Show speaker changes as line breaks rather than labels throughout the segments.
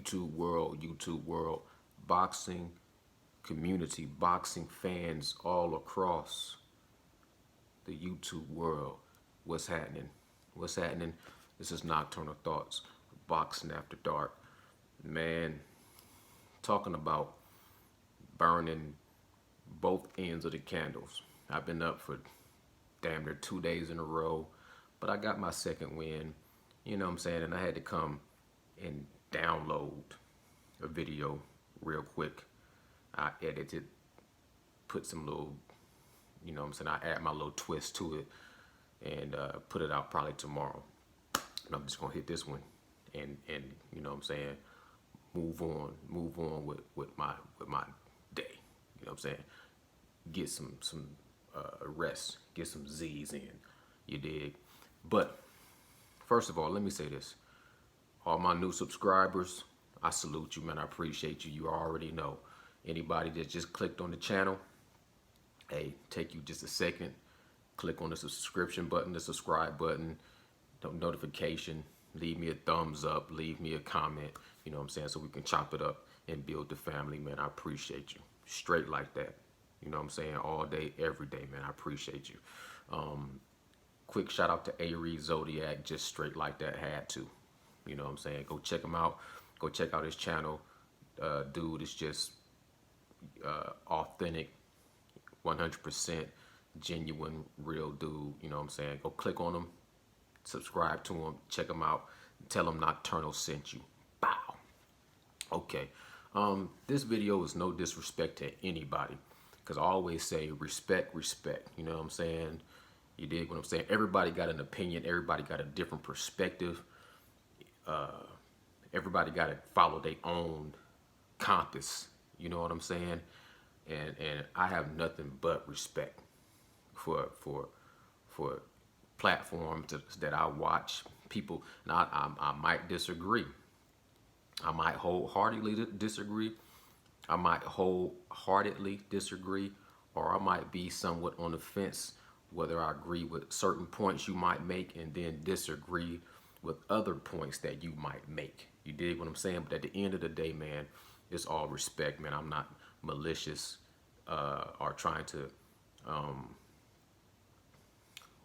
YouTube world, boxing community, boxing fans all across the YouTube world. What's happening? What's happening? This is Nocturnal Thoughts, Boxing After Dark. Man, talking about burning both ends of the candles. I've been up for damn near 2 days in a row, but I got my second win, you know what I'm saying? And I had to come and download a video real quick. I edited, put some little, you know what I'm saying, I add my little twist to it and put it out probably tomorrow. And I'm just gonna hit this one and you know what I'm saying, move on with my day. You know what I'm saying? Get some rest, get some Z's in. You dig? But first of all, let me say this. All my new subscribers, I salute you, man. I appreciate you. You already know. Anybody that just clicked on the channel, hey, take you just a second. Click on the subscription button, the subscribe button, the notification. Leave me a thumbs up. Leave me a comment. You know what I'm saying? So we can chop it up and build the family, man. I appreciate you. Straight like that. You know what I'm saying? All day, every day, man. I appreciate you. Quick shout out to Aries Zodiac. Just straight like that. Had to. You know what I'm saying? Go check him out. Go check out his channel. Dude is just authentic, 100% genuine, real dude. You know what I'm saying? Go click on him. Subscribe to him. Check him out. Tell him Nocturnal sent you. Bow. Okay. This video is no disrespect to anybody, because I always say respect, respect. You know what I'm saying? You dig what I'm saying? Everybody got an opinion. Everybody got a different perspective. Everybody got to follow their own compass. You know what I'm saying? And I have nothing but respect for platforms that I watch. People, and I might disagree. I might wholeheartedly disagree. I might wholeheartedly disagree, or I might be somewhat on the fence whether I agree with certain points you might make and then disagree with other points that you might make. You dig what I'm saying? But at the end of the day, man, it's all respect, man. I'm not malicious or trying to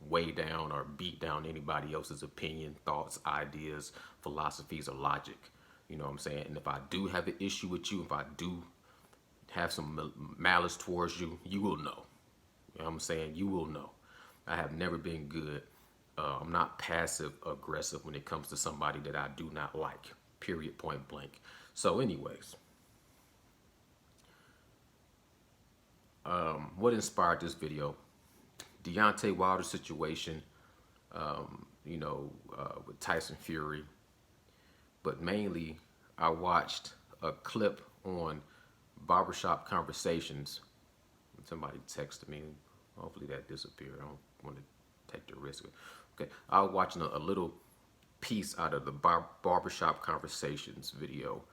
weigh down or beat down anybody else's opinion, thoughts, ideas, philosophies, or logic. You know what I'm saying? And if I do have an issue with you, if I do have some malice towards you, you will know. You know what I'm saying? You will know. I have never been good. I'm not passive aggressive when it comes to somebody that I do not like. Period, point blank. So anyways, what inspired this video? Deontae Wilder situation, you know, with Tyson Fury. But mainly, I watched a clip on Barbershop Conversations. Somebody texted me. Hopefully that disappeared. I don't want to take the risk. Okay, I was watching a little piece out of the Barbershop Conversations video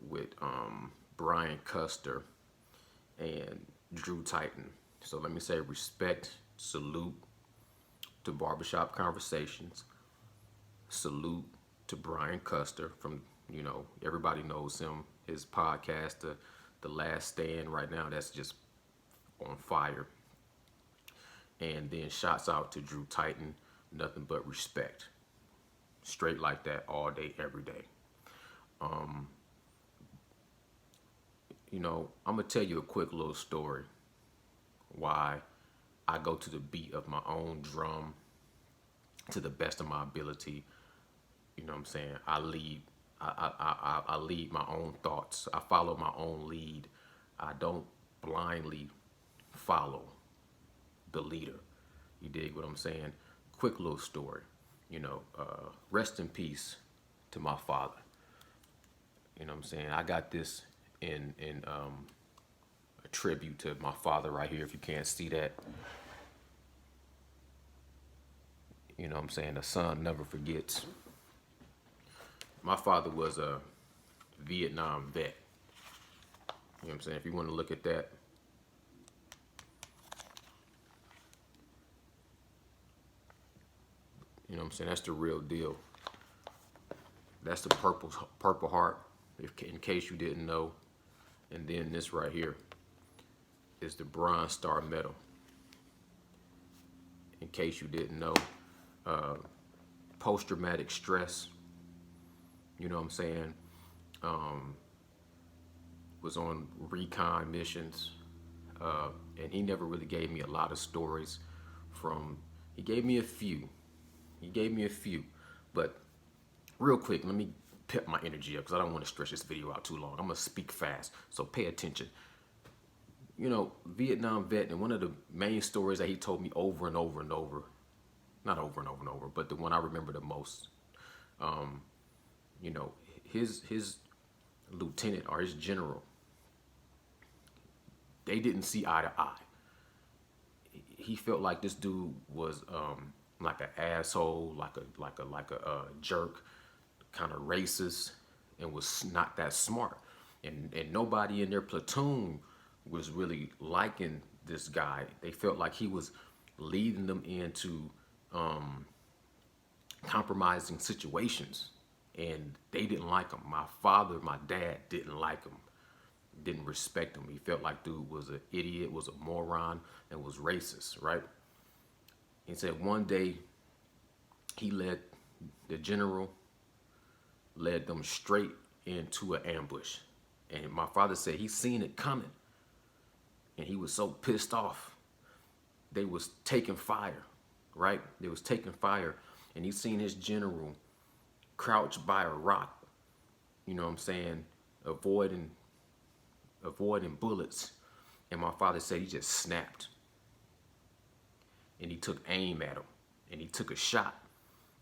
with Brian Custer and Drew Titan. So let me say respect, salute to Barbershop Conversations, salute to Brian Custer from, you know, everybody knows him, his podcast, The Last Stand right now, that's just on fire. And then shouts out to Drew Titan, nothing but respect. Straight like that, all day, every day. You know, I'm going to tell you a quick little story why I go to the beat of my own drum to the best of my ability. You know what I'm saying? I lead my own thoughts. I follow my own lead. I don't blindly follow the leader. You dig what I'm saying? Quick little story. You know, rest in peace to my father. You know what I'm saying? I got this in a tribute to my father right here, if you can't see that. You know what I'm saying? The son never forgets. My father was a Vietnam vet. You know what I'm saying? If you want to look at that. You know what I'm saying? That's the real deal. That's the Purple Heart. in case you didn't know. And then this right here is the Bronze Star Medal, in case you didn't know. Post-traumatic stress, you know what I'm saying? Was on recon missions, and he never really gave me a lot of stories from, he gave me a few. But real quick, let me pep my energy up because I don't want to stretch this video out too long. I'm going to speak fast, so pay attention. You know, Vietnam vet, and one of the main stories that he told me over and over and over, not over and over and over, but the one I remember the most, you know, his lieutenant or his general, they didn't see eye to eye. He felt like this dude was like an asshole, like a jerk, kind of racist, and was not that smart. And nobody in their platoon was really liking this guy. They felt like he was leading them into compromising situations, and they didn't like him. My father, my dad didn't like him, didn't respect him. He felt like dude was an idiot, was a moron, and was racist, right? He said one day he led, the general led them straight into an ambush. And my father said he seen it coming, and he was so pissed off. They was taking fire, right? They was taking fire, and he seen his general crouch by a rock, you know what I'm saying, avoiding bullets. And my father said he just snapped, and he took aim at him, and he took a shot,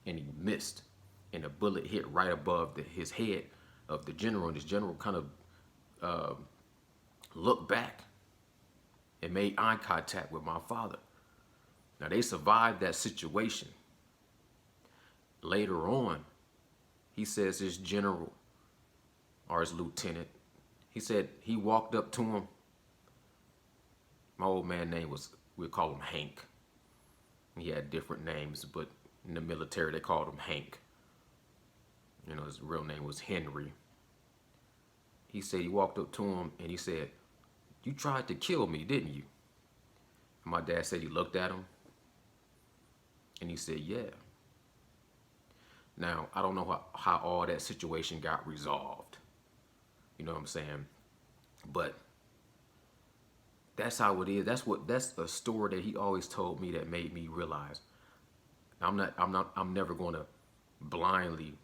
and he missed, and the bullet hit right above his head of the general, and this general kind of looked back and made eye contact with my father. Now, they survived that situation. Later on, he says his general or his lieutenant, he said he walked up to him. My old man name was, we'd call him Hank. He had different names, but in the military they called him Hank. You know, his real name was Henry. He said he walked up to him and he said, "You tried to kill me, didn't you?" And my dad said he looked at him and he said, "Yeah." Now, I don't know how all that situation got resolved. You know what I'm saying? But that's how it is. That's a story that he always told me that made me realize I'm never going to blindly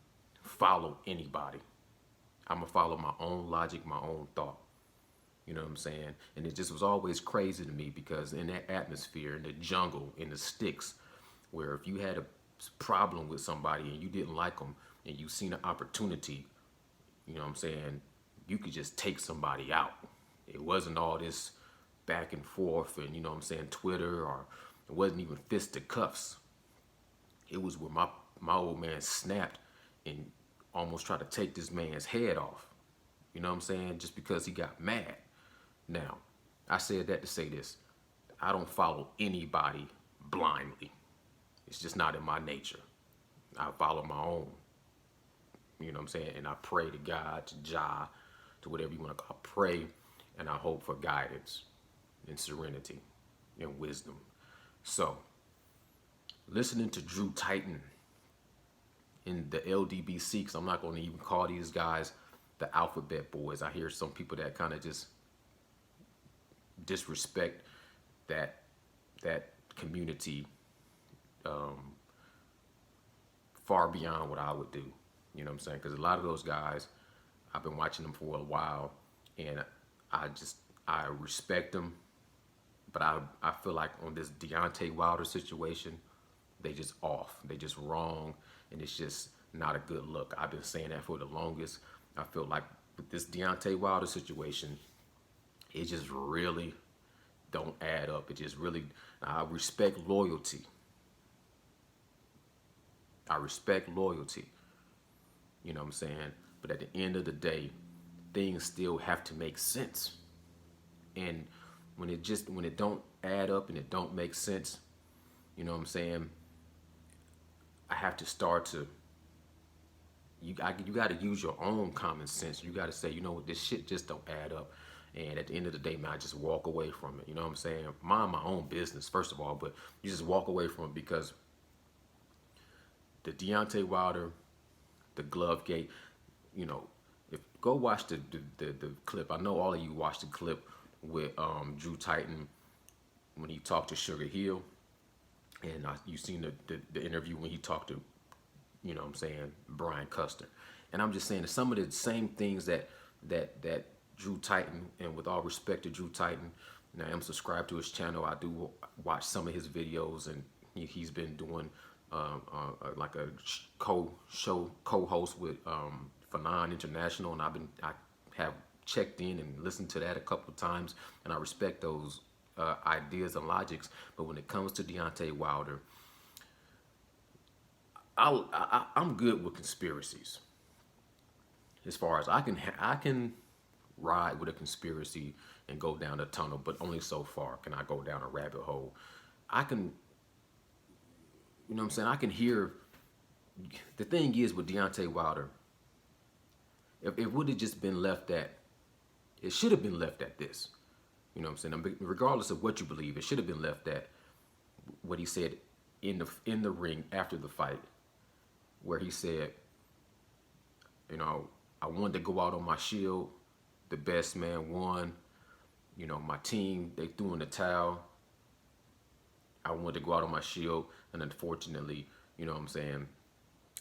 follow anybody. I'm gonna follow my own logic, my own thought. You know what I'm saying? And it just was always crazy to me because in that atmosphere, in the jungle, in the sticks, where if you had a problem with somebody and you didn't like them and you seen an opportunity, you know what I'm saying, you could just take somebody out. It wasn't all this back and forth and, you know what I'm saying, Twitter, or it wasn't even fisticuffs. It was where my old man snapped and almost tried to take this man's head off. You know what I'm saying? Just because he got mad. Now, I said that to say this. I don't follow anybody blindly. It's just not in my nature. I follow my own. You know what I'm saying? And I pray to God, to Jah, to whatever you want to call it. I pray and I hope for guidance and serenity and wisdom. So, listening to Drew Titan in the LDBC, because I'm not going to even call these guys the alphabet boys. I hear some people that kind of just disrespect that community far beyond what I would do. You know what I'm saying? Because a lot of those guys, I've been watching them for a while, and I respect them, but I feel like on this Deontae Wilder situation, they just off. They just wrong, and it's just not a good look. I've been saying that for the longest. I feel like with this Deontae Wilder situation, it just really don't add up. It just really, I respect loyalty. I respect loyalty. You know what I'm saying? But at the end of the day, things still have to make sense. And when it don't add up and it don't make sense, you know what I'm saying, I have to start to you got to use your own common sense. You got to say, you know what, this shit just don't add up. And at the end of the day, man, I just walk away from it. You know what I'm saying? Mind my own business, first of all, but you just walk away from it because the Deontay Wilder, the glove gate, you know, if go watch the clip. I know all of you watched the clip with Drew Titan when he talked to Sugar Hill, and you seen the interview when he talked to, you know what I'm saying, Brian Custer. And I'm just saying that some of the same things that Drew Titan, and with all respect to Drew Titan, and I am subscribed to his channel. I do watch some of his videos, and he's been doing like a co-host with Fanon International, and I have checked in and listened to that a couple of times, and I respect those ideas and logics. But when it comes to Deontay Wilder, I'm good with conspiracies. As far as I can ride with a conspiracy and go down a tunnel, but only so far can I go down a rabbit hole. I can, you know what I'm saying? I can hear. The thing is with Deontay Wilder, if it would have just been left at, it should have been left at this. You know what I'm saying? Regardless of what you believe, it should have been left at what he said in the ring after the fight, where he said, you know, I wanted to go out on my shield. The best man won. You know, my team, they threw in the towel. I wanted to go out on my shield, and unfortunately, you know what I'm saying,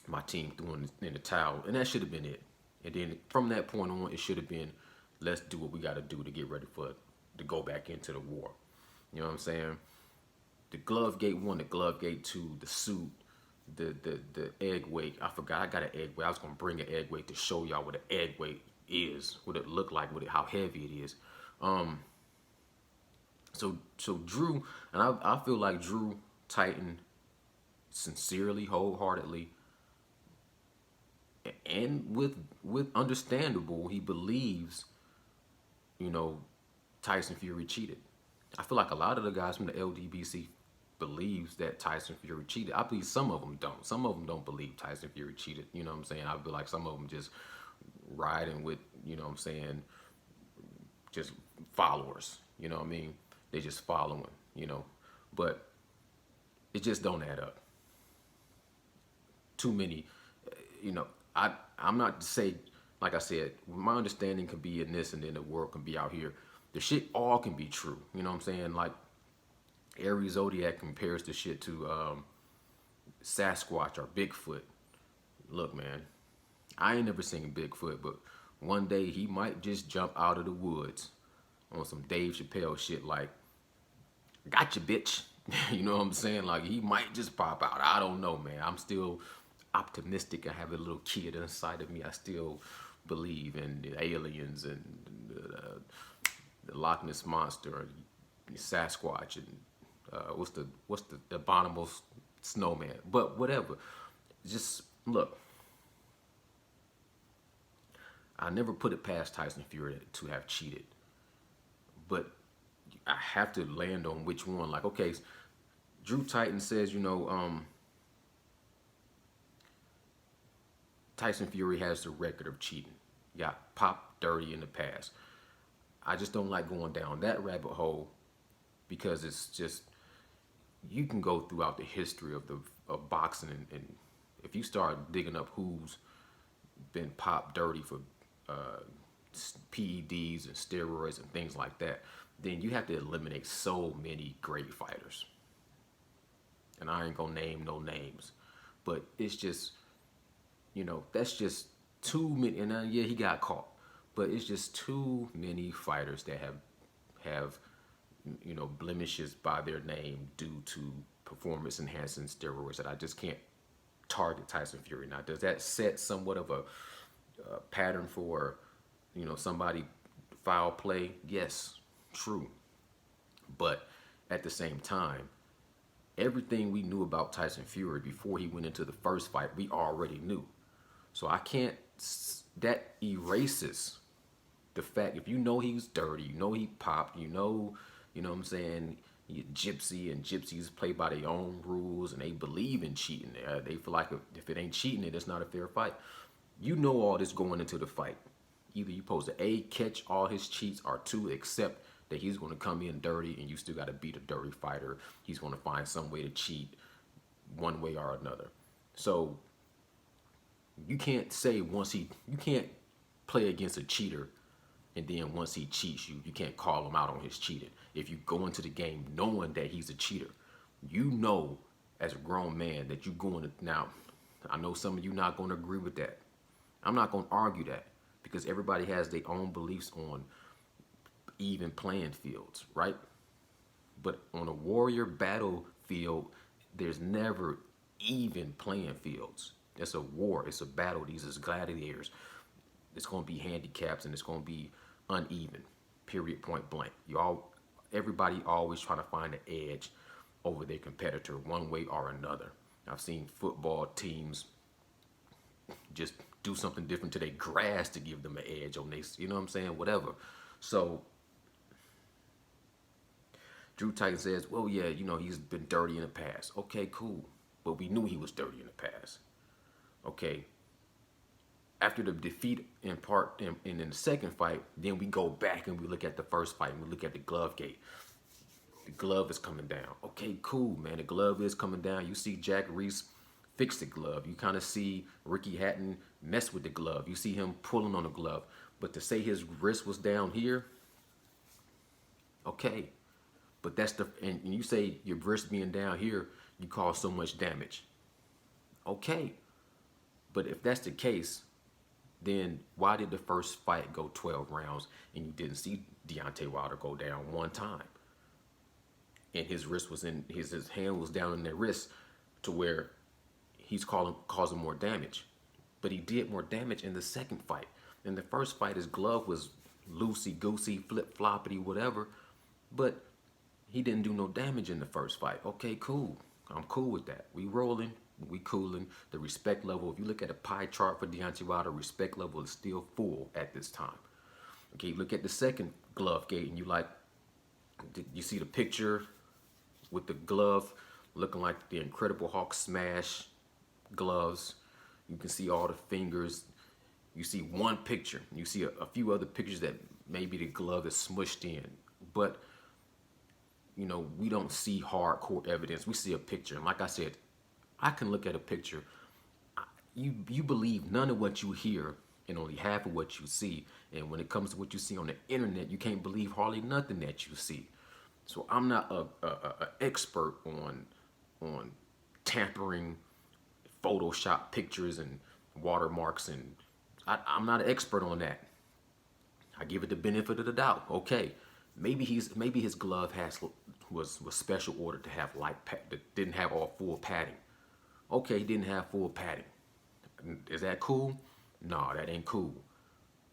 my team threw in the towel, and that should have been it. And then from that point on, it should have been, let's do what we got to do to get ready to go back into the war. You know what I'm saying? The glove gate 1, the glove gate 2, the suit, the egg weight. I forgot I got an egg weight. I was gonna bring an egg weight to show y'all what an egg weight is, what it looked like, how heavy it is. So Drew, and I feel like Drew Titan, sincerely, wholeheartedly, and with understandable, he believes, you know, Tyson Fury cheated. I feel like a lot of the guys from the LDBC believes that Tyson Fury cheated. I believe some of them don't. Some of them don't believe Tyson Fury cheated. You know what I'm saying? I feel like some of them just riding with, you know what I'm saying, just followers. You know what I mean? They just following, you know. But it just don't add up. Too many, you know, I'm not to say, like I said, my understanding can be in this, and then the world can be out here. The shit all can be true. You know what I'm saying? Like, Aries Zodiac compares the shit to Sasquatch or Bigfoot. Look, man, I ain't never seen Bigfoot, but one day he might just jump out of the woods on some Dave Chappelle shit like, gotcha, bitch. You know what I'm saying? Like, he might just pop out. I don't know, man. I'm still optimistic. I have a little kid inside of me. I still believe in the aliens and the Loch Ness Monster and Sasquatch and what's the abominable snowman. But whatever. Just look. I never put it past Tyson Fury to have cheated. But I have to land on which one. Like, okay, Drew Titan says, you know, Tyson Fury has the record of cheating. Got popped dirty in the past. I just don't like going down that rabbit hole because it's just, you can go throughout the history of boxing, and if you start digging up who's been popped dirty for PEDs and steroids and things like that, then you have to eliminate so many great fighters. And I ain't gonna name no names, but it's just, you know, that's just too many. And yeah, he got caught, but it's just too many fighters that have you know, blemishes by their name due to performance enhancing steroids that I just can't target Tyson Fury. Now, does that set somewhat of a pattern for, you know, somebody foul play? Yes, true. But at the same time, everything we knew about Tyson Fury before he went into the first fight, we already knew. So I can't, that erases the fact, if you know he was dirty, you know he popped, you know what I'm saying, you're gypsy, and gypsies play by their own rules, and they believe in cheating. They feel like if it ain't cheating, it's not a fair fight. You know all this going into the fight. Either you supposed to A, catch all his cheats, or two, accept that he's going to come in dirty and you still got to beat a dirty fighter. He's going to find some way to cheat one way or another. So you can't say you can't play against a cheater and then once he cheats you can't call him out on his cheating. If you go into the game knowing that he's a cheater, you know as a grown man that you're going to, now, I know some of you not going to agree with that. I'm not going to argue that because everybody has their own beliefs on even playing fields, right? But on a warrior battlefield, there's never even playing fields. It's a war. It's a battle. These is gladiators. It's going to be handicaps and it's going to be uneven. Period. Point blank. Everybody always trying to find an edge over their competitor one way or another. I've seen football teams just do something different to their grass to give them an edge on this. You know what I'm saying? Whatever. So Drew Titan says, well, yeah, he's been dirty in the past. Okay, cool. But we knew he was dirty in the past. Okay. After the defeat in the second fight, then we go back and we look at the first fight and we look at the glove gate. The glove is coming down. Okay, cool, man. The glove is coming down. You see Jack Reese fix the glove. You kind of see Ricky Hatton mess with the glove. You see him pulling on the glove. But to say his wrist was down here, okay. But and you say your wrist being down here, you cause so much damage. Okay. But if that's the case, then why did the first fight go 12 rounds and you didn't see Deontay Wilder go down one time? And his wrist was his hand was down in their wrist to where he's causing more damage. But he did more damage in the second fight. In the first fight, his glove was loosey-goosey, flip-floppity, whatever. But he didn't do no damage in the first fight. Okay, cool. I'm cool with that. We rolling. We cooling. The respect level, if you look at a pie chart for Deontay Wilder, respect level is still full at this time. Okay, look at the second glove gate and you see the picture with the glove looking like the Incredible Hulk smash gloves. You can see all the fingers. You see one picture. You see a few other pictures that maybe the glove is smushed in. But, we don't see hardcore evidence. We see a picture. And like I said, I can look at a picture. You believe none of what you hear and only half of what you see. And when it comes to what you see on the internet, you can't believe hardly nothing that you see. So I'm not a expert on tampering, Photoshop pictures and watermarks, and I'm not an expert on that. I give it the benefit of the doubt. Okay, maybe his glove was special ordered to have that didn't have all full padding. Okay, he didn't have full padding. Is that cool? No, that ain't cool.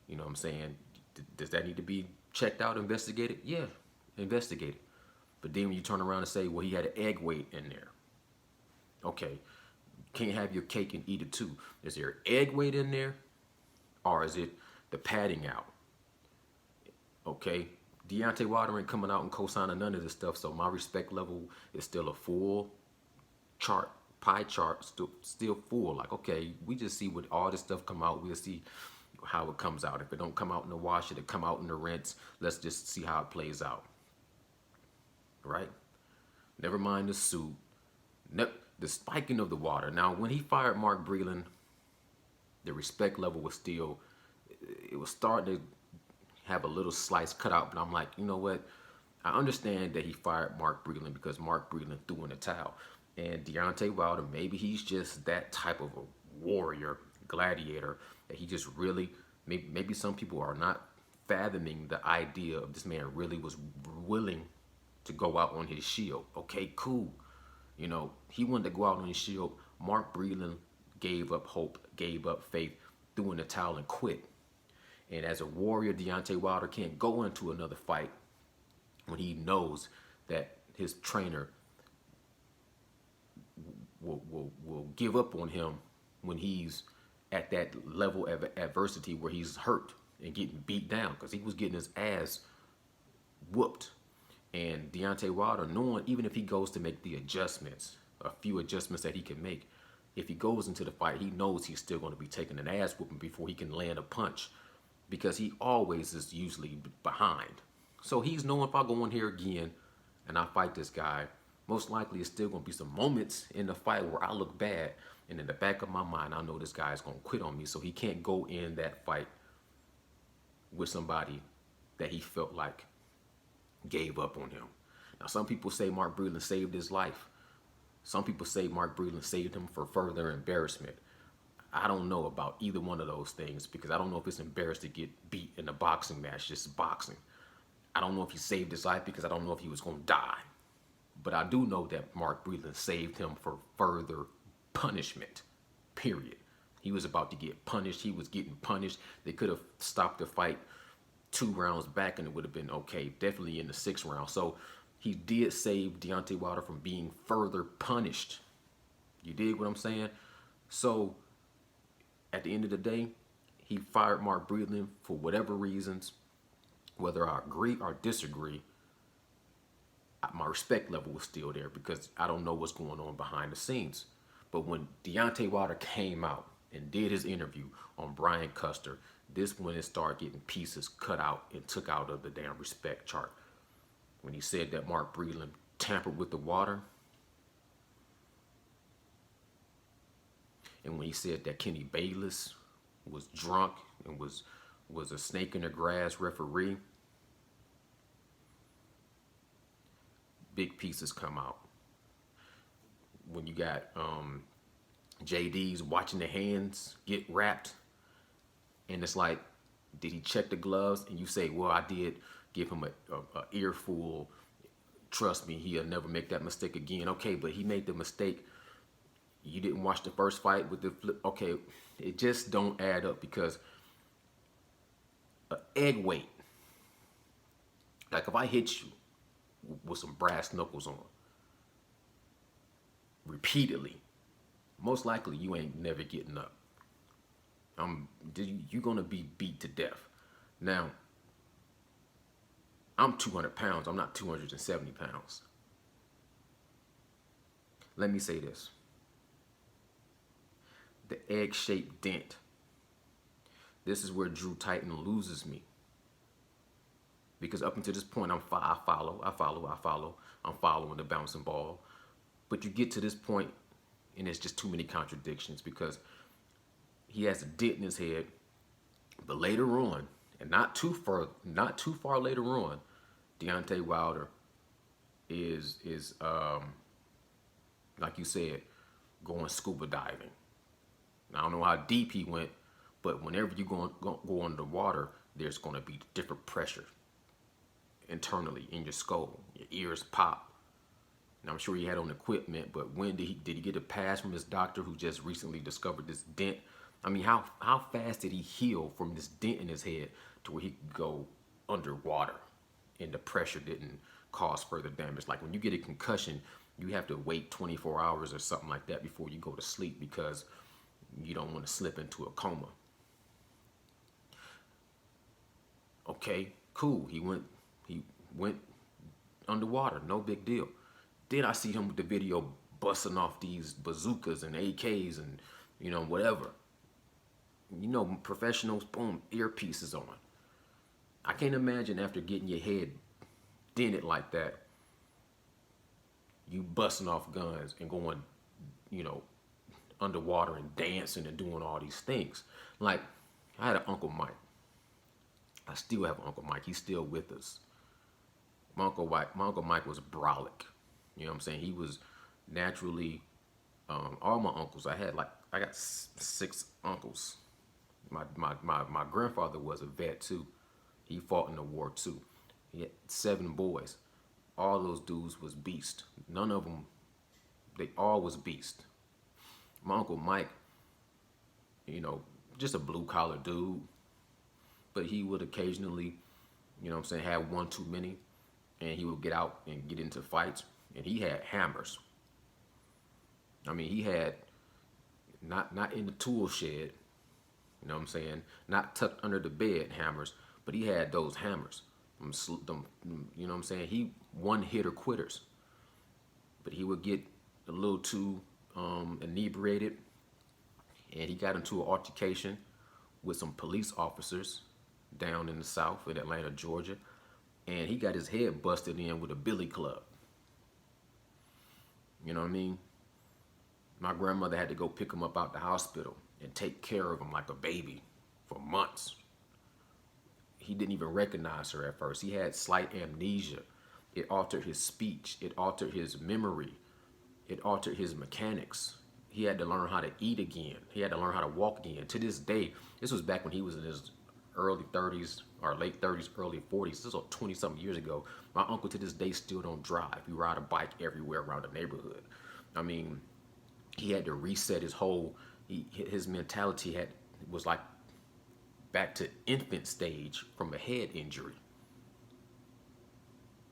You know what I'm saying? Does that need to be checked out, investigated? Yeah, investigated. But then when you turn around and say, well, he had an egg weight in there. Okay, can't have your cake and eat it too. Is there egg weight in there? Or is it the padding out? Okay, Deontay Wilder ain't coming out and co-signing none of this stuff, so my respect level is still a full chart, pie chart, still full. Like, okay, we just see what all this stuff come out. We'll see how it comes out. If it don't come out in the wash, it'll come out in the rinse. Let's just see how it plays out. Right? Never mind the suit. The spiking of the water. Now, when he fired Mark Breland, the respect level was still, it was starting to have a little slice cut out. But I'm like, you know what? I understand that he fired Mark Breland because Mark Breland threw in the towel. And Deontay Wilder, maybe he's just that type of a warrior, gladiator, that he just really, maybe some people are not fathoming the idea of this man really was willing to go out on his shield. Okay, cool. He wanted to go out on his shield. Mark Breland gave up hope, gave up faith, threw in the towel and quit. And as a warrior, Deontay Wilder can't go into another fight when he knows that his trainer will give up on him when he's at that level of adversity where he's hurt and getting beat down, because he was getting his ass whooped. And Deontay Wilder, knowing even if he goes to make the adjustments, a few adjustments that he can make, if he goes into the fight, he knows he's still going to be taking an ass whooping before he can land a punch, because he always is usually behind. So he's knowing, if I go in here again and I fight this guy, most likely it's still going to be some moments in the fight where I look bad. And in the back of my mind, I know this guy is going to quit on me. So he can't go in that fight with somebody that he felt like gave up on him. Now, some people say Mark Breland saved his life. Some people say Mark Breland saved him for further embarrassment. I don't know about either one of those things, because I don't know if it's embarrassed to get beat in a boxing match, just boxing. I don't know if he saved his life, because I don't know if he was going to die. But I do know that Mark Breland saved him for further punishment, period. He was about to get punished. He was getting punished. They could have stopped the fight 2 rounds back and it would have been okay, definitely in the 6th round. So he did save Deontay Wilder from being further punished. You dig what I'm saying? So at the end of the day, he fired Mark Breland for whatever reasons. Whether I agree or disagree, my respect level was still there, because I don't know what's going on behind the scenes. But when Deontay Wilder came out and did his interview on Brian Custer, this when it started getting pieces cut out and took out of the damn respect chart. When he said that Mark Breland tampered with the water, and when he said that Kenny Bayless was drunk and was a snake in the grass referee, big pieces come out. When you got JD's watching the hands get wrapped, and it's like, did he check the gloves? And you say, well, I did give him a earful. Trust me, he'll never make that mistake again. Okay, but he made the mistake. You didn't watch the first fight with the flip. Okay, it just don't add up, because egg weight, like if I hit you with some brass knuckles on repeatedly, most likely you ain't never getting up. You're gonna be beat to death. Now, I'm 200 pounds. I'm not 270 pounds. Let me say this. The egg-shaped dent. This is where Drew Titan loses me. Because up until this point, I'm following the bouncing ball. But you get to this point, and it's just too many contradictions, because he has a dent in his head. But later on, and not too far later on, Deontay Wilder is like you said, going scuba diving. Now, I don't know how deep he went, but whenever you go underwater, there's going to be different pressure internally in your skull. Your ears pop. And I'm sure he had on equipment, but when did he get a pass from his doctor who just recently discovered this dent? I mean, how fast did he heal from this dent in his head to where he could go underwater and the pressure didn't cause further damage? Like when you get a concussion, you have to wait 24 hours or something like that before you go to sleep, because you don't want to slip into a coma. Okay, cool. He went underwater, no big deal. Then I see him with the video busting off these bazookas and AKs and, whatever. Professionals, boom, earpieces on. I can't imagine after getting your head dented like that, you busting off guns and going, underwater and dancing and doing all these things. Like, I had an Uncle Mike. I still have an Uncle Mike. He's still with us. My Uncle Mike was brolic. You know what I'm saying? He was naturally, all my uncles, I got 6 uncles. My grandfather was a vet too. He fought in the war too. He had 7 boys. All those dudes was beast. None of them, they all was beast. My Uncle Mike, just a blue collar dude, but he would occasionally, have one too many, and he would get out and get into fights, and he had hammers. I mean, he had, not in the tool shed, not tucked under the bed hammers, but he had those hammers. He one-hitter quitters. But he would get a little too inebriated and he got into an altercation with some police officers down in the South in Atlanta, Georgia, and he got his head busted in with a billy club. You know what I mean? My grandmother had to go pick him up out the hospital and take care of him like a baby for months. He didn't even recognize her at first. He had slight amnesia. It altered his speech. It altered his memory. It altered his mechanics. He had to learn how to eat again. He had to learn how to walk again. To this day, this was back when he was in his early 30s or late 30s, early 40s. This was 20 something years ago. My uncle to this day still don't drive. He ride a bike everywhere around the neighborhood. I mean, he had to reset his whole, his mentality was like back to infant stage from a head injury.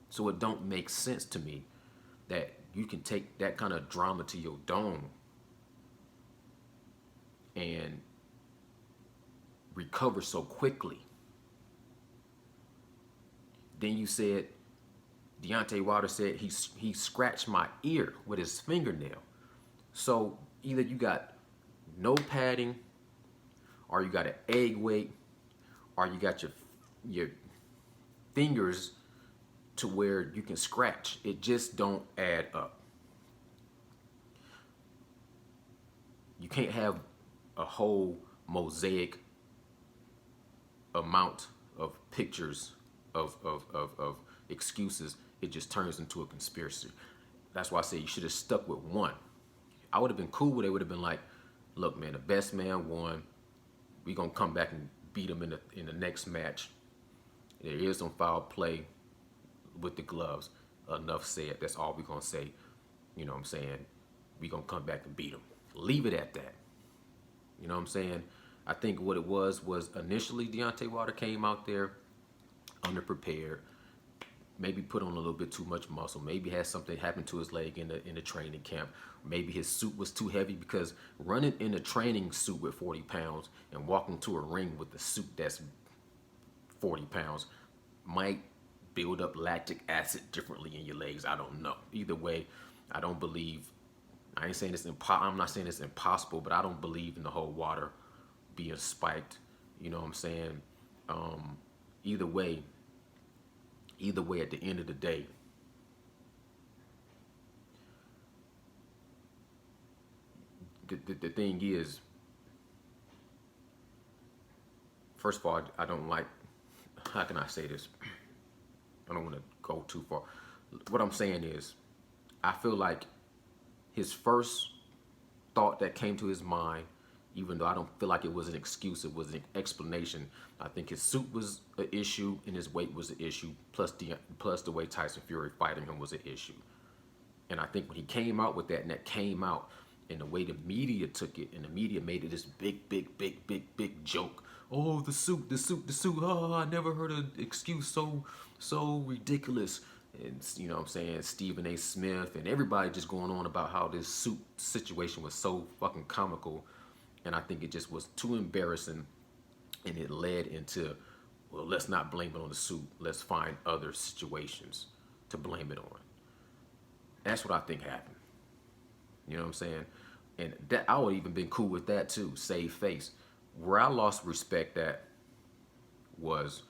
So it don't make sense to me that you can take that kind of drama to your dome and recover so quickly. Then you said, Deontae Wilder said he scratched my ear with his fingernail. So either you got no padding, or you got an egg weight, or you got your fingers to where you can scratch. It just don't add up. You can't have a whole mosaic amount of pictures of excuses. It just turns into a conspiracy. That's why I say you should have stuck with one. I would have been cool with it. Would have been like, look, man, the best man won. We gonna come back and beat him in the next match. There is some foul play with the gloves. Enough said. That's all we gonna say. You know what I'm saying? We gonna come back and beat him. Leave it at that. You know what I'm saying? I think what it was initially Deontay Wilder came out there underprepared, maybe put on a little bit too much muscle, maybe had something happen to his leg in the training camp, maybe his suit was too heavy, because running in a training suit with 40 pounds and walking to a ring with a suit that's 40 pounds might build up lactic acid differently in your legs. I don't know. Either way, I don't believe, I ain't saying I'm not saying it's impossible, but I don't believe in the whole water being spiked. You know what I'm saying? Either way, at the end of the day, the thing is, first of all, I don't like, how can I say this? I don't want to go too far. What I'm saying is, I feel like his first thought that came to his mind, even though I don't feel like it was an excuse, it was an explanation. I think his suit was an issue and his weight was an issue, plus the way Tyson Fury fighting him was an issue. And I think when he came out with that, and that came out in the way the media took it, and the media made it this big joke. Oh, the suit. Oh, I never heard an excuse so ridiculous. And you know what I'm saying, Stephen A. Smith and everybody just going on about how this suit situation was so fucking comical. And I think it just was too embarrassing, and it led into, well, let's not blame it on the suit. Let's find other situations to blame it on. That's what I think happened. You know what I'm saying? And that, I would even been cool with that too, save face. Where I lost respect at was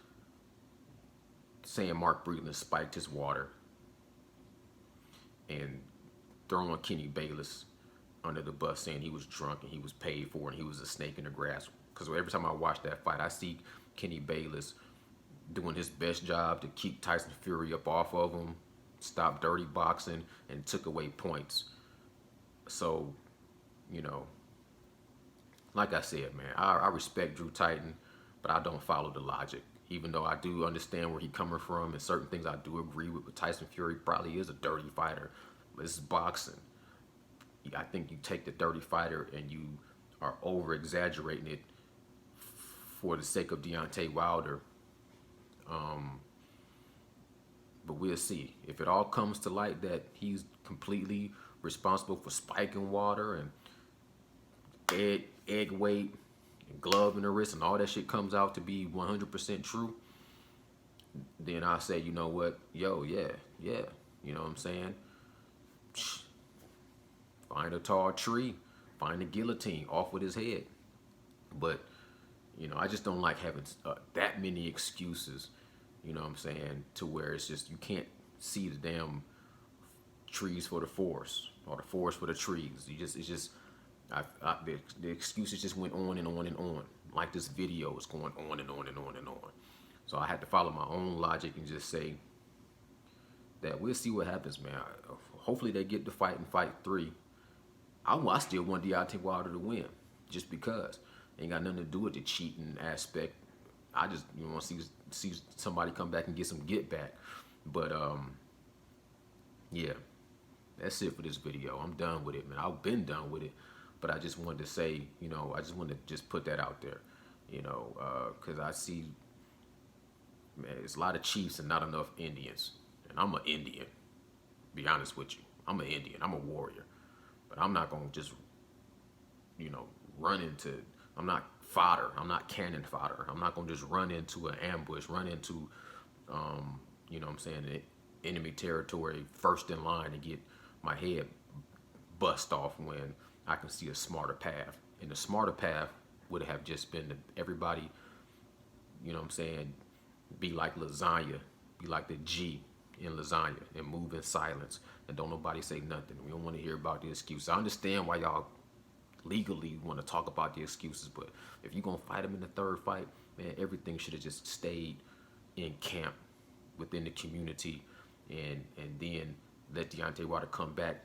saying Mark Breedlove spiked his water and throwing Kenny Bayless under the bus, saying he was drunk and he was paid for and he was a snake in the grass. Because every time I watch that fight, I see Kenny Bayless doing his best job to keep Tyson Fury up off of him, stop dirty boxing, and took away points. So, you know, like I said, man, I respect Drew Titan, but I don't follow the logic. Even though I do understand where he's coming from, and certain things I do agree with, but Tyson Fury probably is a dirty fighter. But this is boxing. I think you take the dirty fighter and you are over exaggerating it for the sake of Deontay Wilder. But we'll see. If it all comes to light that he's completely responsible for spiking water and egg weight and glove in the wrist and all that shit comes out to be 100% true, then I say, you know what? Yo, yeah. You know what I'm saying? Find a tall tree, find the guillotine, off with his head. But, I just don't like having that many excuses, you know what I'm saying, to where it's just you can't see the damn trees for the forest or the forest for the trees. It's just, the excuses just went on and on and on. Like this video is going on and on and on and on. So I had to follow my own logic and just say that we'll see what happens, man. Hopefully they get to fight in fight 3. I still want Deontay Wilder to win, just because. Ain't got nothing to do with the cheating aspect. I just want to see somebody come back and get some get back. But yeah, that's it for this video. I'm done with it, man. I've been done with it, but I just wanted to say, I just wanted to just put that out there, because I see, man, it's a lot of Chiefs and not enough Indians, and I'm an Indian. Be honest with you, I'm an Indian. I'm a warrior, but I'm not gonna just, run into. I'm not fodder. I'm not cannon fodder. I'm not gonna just run into an ambush, run into, what I'm saying, the enemy territory first in line and get my head bust off when I can see a smarter path. And the smarter path would have just been to everybody, what I'm saying, be like lasagna, be like the G in lasagna and move in silence and don't nobody say nothing. We don't want to hear about the excuse. I understand why y'all legally want to talk about the excuses, but if you're going to fight him in the 3rd fight, man, everything should have just stayed in camp within the community and then let Deontay Wilder come back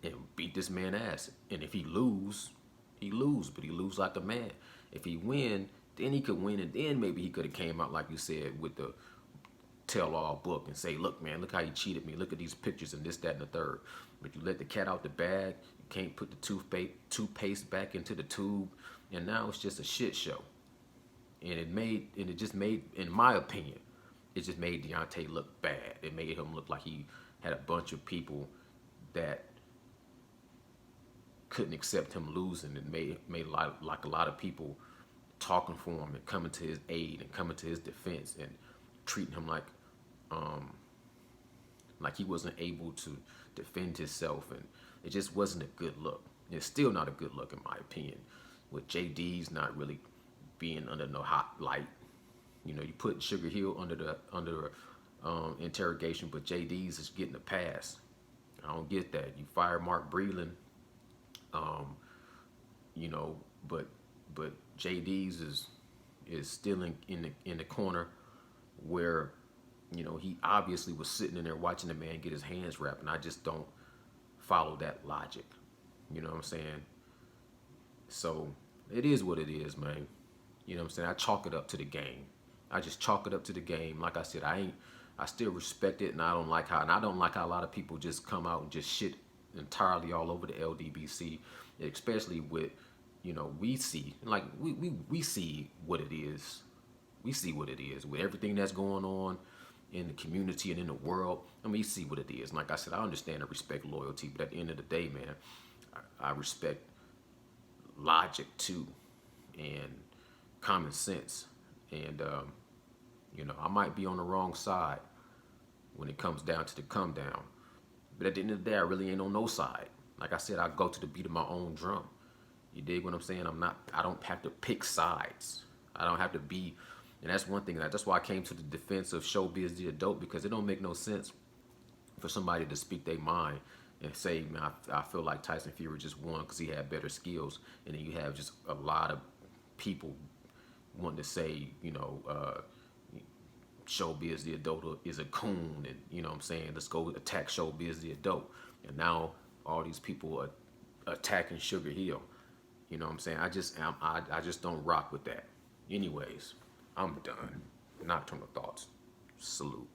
and beat this man ass. And if he lose, but he lose like a man. If he win, then he could win, and then maybe he could have came out, like you said, with the tell-all book and say, look, man, look how he cheated me. Look at these pictures and this, that, and the third. But you let the cat out the bag. You can't put the toothpaste back into the tube. And now it's just a shit show. And it just made, in my opinion, it just made Deontay look bad. It made him look like he had a bunch of people that couldn't accept him losing. It made a lot of people talking for him and coming to his aid and coming to his defense and treating him like he wasn't able to defend himself, and it just wasn't a good look. It's still not a good look in my opinion, with JD's not really being under no hot light. You put Sugar Hill under interrogation, but JD's is getting a pass. I don't get that. You fire Mark Breland, but JD's is still in the corner where he obviously was sitting in there watching the man get his hands wrapped, and I just don't follow that logic. You know what I'm saying? So it is what it is, man. You know what I'm saying? I chalk it up to the game. I just chalk it up to the game. Like I said, I still respect it, and I don't like how a lot of people just come out and just shit entirely all over the LDBC, especially with, we see, like we see what it is. We see what it is with everything that's going on in the community and in the world. I mean, you see what it is. And like I said, I understand and respect loyalty, but at the end of the day, man, I respect logic too, and common sense. And, I might be on the wrong side when it comes down to the come down. But at the end of the day, I really ain't on no side. Like I said, I go to the beat of my own drum. You dig what I'm saying? I don't have to pick sides. I don't have to be, and that's one thing. That's why I came to the defense of Showbiz the Adult, because it don't make no sense for somebody to speak their mind and say, man, I feel like Tyson Fury just won because he had better skills. And then you have just a lot of people wanting to say, Showbiz the Adult is a coon, and what I'm saying, let's go attack Showbiz the Adult. And now all these people are attacking Sugar Hill. You know what I'm saying? I just don't rock with that. Anyways, I'm done. Nocturnal Thoughts. Salute.